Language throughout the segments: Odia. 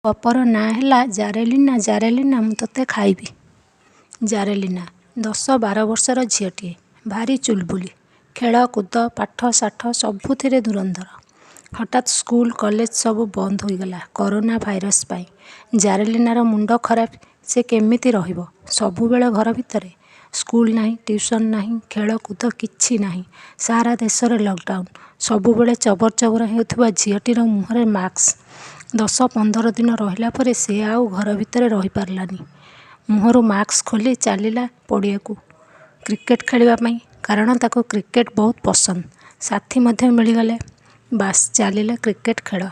ଗପର ନାଁ ହେଲା ଜାରେଲିନା ଜାରେଲିନା ମୁଁ ତୋତେ ଖାଇବି। ଜାରେଲିନା 10-12 ବର୍ଷର ଝିଅଟିଏ। ଭାରି ଚୁଲବୁଲି। ଖେଳ କୁଦ ପାଠ ଶାଠ ସବୁଥିରେ ଧୁରନ୍ଧର। ହଠାତ୍ ସ୍କୁଲ କଲେଜ ସବୁ ବନ୍ଦ ହୋଇଗଲା କରୋନା ଭାଇରସ୍ ପାଇଁ। ଜାରେଲିନାର ମୁଣ୍ଡ ଖରାପ। ସେ କେମିତି ରହିବ ସବୁବେଳେ ଘର ଭିତରେ। ସ୍କୁଲ ନାହିଁ, ଟ୍ୟୁସନ୍ ନାହିଁ, ଖେଳକୁଦ କିଛି ନାହିଁ। ସାରା ଦେଶରେ ଲକଡାଉନ୍। ସବୁବେଳେ ଚବର ଚବର ହେଉଥିବା ଝିଅଟିର ମୁହଁରେ ମାସ୍କ। 10-15 ଦିନ ରହିଲା ପରେ ସେ ଆଉ ଘର ଭିତରେ ରହିପାରିଲାନି। ମୁହଁରୁ ମାସ୍କ ଖୋଲି ଚାଲିଲା ପଡ଼ିଆକୁ କ୍ରିକେଟ ଖେଳିବା ପାଇଁ। କାରଣ ତାକୁ କ୍ରିକେଟ ବହୁତ ପସନ୍ଦ। ସାଥୀ ମଧ୍ୟ ମିଳିଗଲେ। ବାସ୍ ଚାଲିଲା କ୍ରିକେଟ ଖେଳ।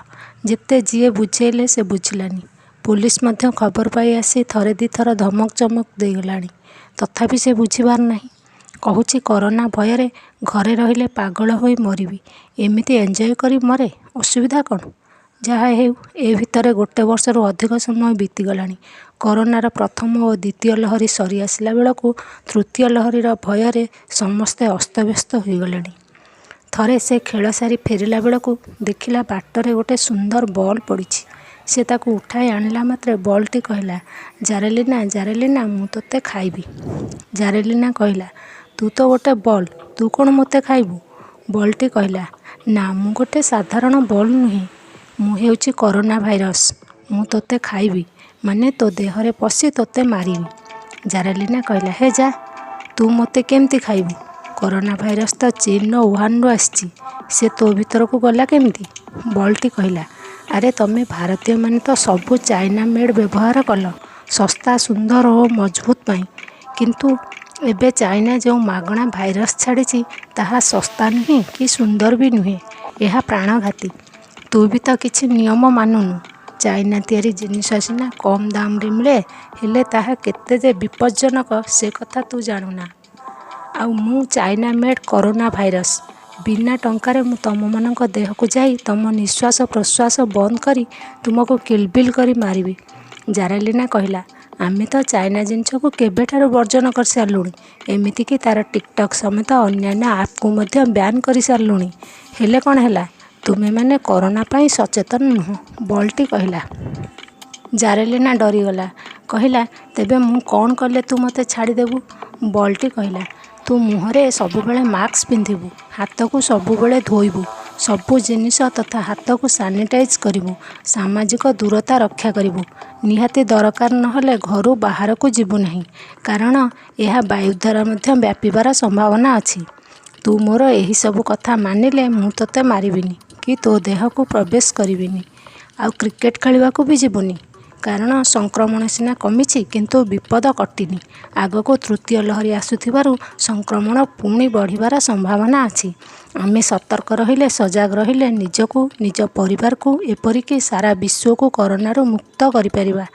ଯେତେ ଯିଏ ବୁଝେଇଲେ ସେ ବୁଝିଲାନି। ପୋଲିସ ମଧ୍ୟ ଖବର ପାଇ ଆସି ଥରେ ଦିଥର ଧମକ ଚମକ ଦେଇଗଲାଣି। ତଥାପି ସେ ବୁଝିବାର ନାହିଁ। କହୁଛି କରୋନା ଭୟରେ ଘରେ ରହିଲେ ପାଗଳ ହୋଇ ମରିବି। ଏମିତି ଏନ୍ଜୟ କରି ମରେ, ଅସୁବିଧା କ'ଣ? ଯାହା ହେଉ ଏ ଭିତରେ 1 ବର୍ଷରୁ ଅଧିକ ସମୟ ବିତିଗଲାଣି। କରୋନାର ପ୍ରଥମ ଓ ଦ୍ୱିତୀୟ ଲହରୀ ସରି ଆସିଲା ବେଳକୁ ତୃତୀୟ ଲହରୀର ଭୟରେ ସମସ୍ତେ ଅସ୍ତବ୍ୟସ୍ତ ହୋଇଗଲେଣି। ଥରେ ସେ ଖେଳ ସାରି ଫେରିଲା ବେଳକୁ ଦେଖିଲା ବାଟରେ ଗୋଟେ ସୁନ୍ଦର ବଲ୍ ପଡ଼ିଛି। ସେ ତାକୁ ଉଠାଇ ଆଣିଲା ମାତ୍ରେ ବଲ୍ଟି କହିଲା, ଜାରେଲିନା ଜାରେଲିନା ମୁଁ ତୋତେ ଖାଇବି। ଜାରେଲିନା କହିଲା, ତୁ ତ ଗୋଟେ ବଲ୍, ତୁ କ'ଣ ମୋତେ ଖାଇବୁ? ବଲ୍ଟି କହିଲା, ନା ମୁଁ ଗୋଟେ ସାଧାରଣ ବଲ୍ ନୁହେଁ। ମୁଁ ହେଉଛି କରୋନା ଭାଇରସ୍। ମୁଁ ତୋତେ ଖାଇବି ମାନେ ତୋ ଦେହରେ ପଶି ତୋତେ ମାରିବି। ଜାରେଲିନା କହିଲା, ହେ ଯା, ତୁ ମୋତେ କେମିତି ଖାଇବୁ? କରୋନା ଭାଇରସ୍ ତ ଚୀନର ଉହାନରୁ ଆସିଛି। ସେ ତୋ ଭିତରକୁ ଗଲା କେମିତି? ବଲ୍ଟି କହିଲା, ଆରେ ତମେ ଭାରତୀୟମାନେ ତ ସବୁ ଚାଇନା ମେଡ୍ ବ୍ୟବହାର କଲ ଶସ୍ତା ସୁନ୍ଦର ଓ ମଜବୁତ ପାଇଁ। କିନ୍ତୁ ଏବେ ଚାଇନା ଯେଉଁ ମାଗଣା ଭାଇରସ୍ ଛାଡ଼ିଛି ତାହା ଶସ୍ତା ନୁହେଁ କି ସୁନ୍ଦର ବି ନୁହେଁ। ଏହା ପ୍ରାଣଘାତୀ। ତୁ ବି ତ କିଛି ନିୟମ ମାନୁନୁ। ଚାଇନା ତିଆରି ଜିନିଷ ସିନା କମ୍ ଦାମରେ ମିଳେ, ହେଲେ ତାହା କେତେ ଯେ ବିପଜ୍ଜନକ ସେ କଥା ତୁ ଜାଣୁନା। ଆଉ ମୁଁ ଚାଇନା ମେଡ୍ କରୋନା ଭାଇରସ୍। ବିନା ଟଙ୍କାରେ ମୁଁ ତମମାନଙ୍କ ଦେହକୁ ଯାଇ ତମ ନିଶ୍ୱାସ ପ୍ରଶ୍ୱାସ ବନ୍ଦ କରି ତୁମକୁ କିଲବିଲ କରି ମାରିବି। ଜାରେଲିନା କହିଲା, ଆମେ ତ ଚାଇନା ଜିନିଷକୁ କେବେଠାରୁ ବର୍ଜନ କରିସାରିଲୁଣି। ଏମିତିକି ତା'ର ଟିକଟକ୍ ସମେତ ଅନ୍ୟାନ୍ୟ ଆପ୍କୁ ମଧ୍ୟ ବ୍ୟାନ୍ କରିସାରିଲୁଣି। ହେଲେ କ'ଣ ହେଲା? ତୁମେମାନେ କରୋନା ପାଇଁ ସଚେତନ ନୁହଁ। ବଲ୍ଟି କହିଲା। ଜାରେଲିନା ଡରିଗଲା। କହିଲା, ତେବେ ମୁଁ କ'ଣ କଲେ ତୁ ମୋତେ ଛାଡ଼ିଦେବୁ? ବଲ୍ଟି କହିଲା, ତୁ ମୁହଁରେ ସବୁବେଳେ ମାସ୍କ ପିନ୍ଧିବୁ, ହାତକୁ ସବୁବେଳେ ଧୋଇବୁ, ସବୁ ଜିନିଷ ତଥା ହାତକୁ ସାନିଟାଇଜ୍ କରିବୁ, ସାମାଜିକ ଦୂରତା ରକ୍ଷା କରିବୁ। ନିହାତି ଦରକାର ନହେଲେ ଘରୁ ବାହାରକୁ ଯିବୁ ନାହିଁ। କାରଣ ଏହା ବାୟୁ ଦ୍ୱାରା ମଧ୍ୟ ବ୍ୟାପିବାର ସମ୍ଭାବନା ଅଛି। ତୁ ମୋର ଏହିସବୁ କଥା ମାନିଲେ ମୁଁ ତୋତେ ମାରିବିନି କି ତୋ ଦେହକୁ ପ୍ରବେଶ କରିବିନି। ଆଉ କ୍ରିକେଟ ଖେଳିବାକୁ ବି ଯିବୁନି। କାରଣ ସଂକ୍ରମଣ ସିନା କମିଛି କିନ୍ତୁ ବିପଦ କଟିନି। ଆଗକୁ ତୃତୀୟ ଲହରୀ ଆସୁଥିବାରୁ ସଂକ୍ରମଣ ପୁଣି ବଢ଼ିବାର ସମ୍ଭାବନା ଅଛି। ଆମେ ସତର୍କ ରହିଲେ, ସଜାଗ ରହିଲେ ନିଜକୁ, ନିଜ ପରିବାରକୁ, ଏପରିକି ସାରା ବିଶ୍ୱକୁ କରୋନାରୁ ମୁକ୍ତ କରିପାରିବା।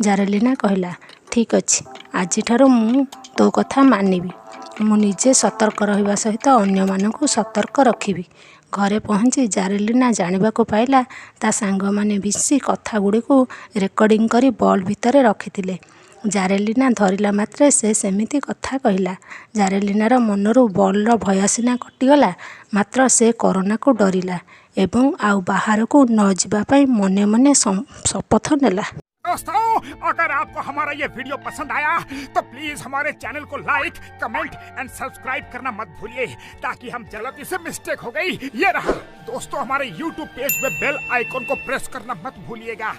ଜାରେଲିନା କହିଲା, ଠିକ୍ ଅଛି, ଆଜିଠାରୁ ମୁଁ ତୋ କଥା ମାନିବି। ମୁଁ ନିଜେ ସତର୍କ ରହିବା ସହିତ ଅନ୍ୟମାନଙ୍କୁ ସତର୍କ ରଖିବି। ଘରେ ପହଞ୍ଚି ଜାରେଲିନା ଜାଣିବାକୁ ପାଇଲା ତା ସାଙ୍ଗମାନେ ମିଶି କଥାଗୁଡ଼ିକୁ ରେକର୍ଡ଼ିଂ କରି ବଲ୍ ଭିତରେ ରଖିଥିଲେ। ଜାରେଲିନା ଧରିଲା ମାତ୍ରେ ସେ ସେମିତି କଥା କହିଲା। ଜାରେଲିନାର ମନରୁ ବଲ୍ର ଭୟ ସିନା କଟିଗଲା, ମାତ୍ର ସେ କରୋନାକୁ ଡରିଲା ଏବଂ ଆଉ ବାହାରକୁ ନ ଯିବା ପାଇଁ ମନେ ମନେ ଶପଥ नेला। दोस्तों, अगर आपको हमारा ये वीडियो पसंद आया तो प्लीज हमारे चैनल को लाइक, कमेंट एंड सब्सक्राइब करना मत भूलिए, ताकि हम गलती से मिस्टेक हो गई ये रहा। दोस्तों, हमारे YouTube पेज पे बेल आइकॉन को प्रेस करना मत भूलिएगा।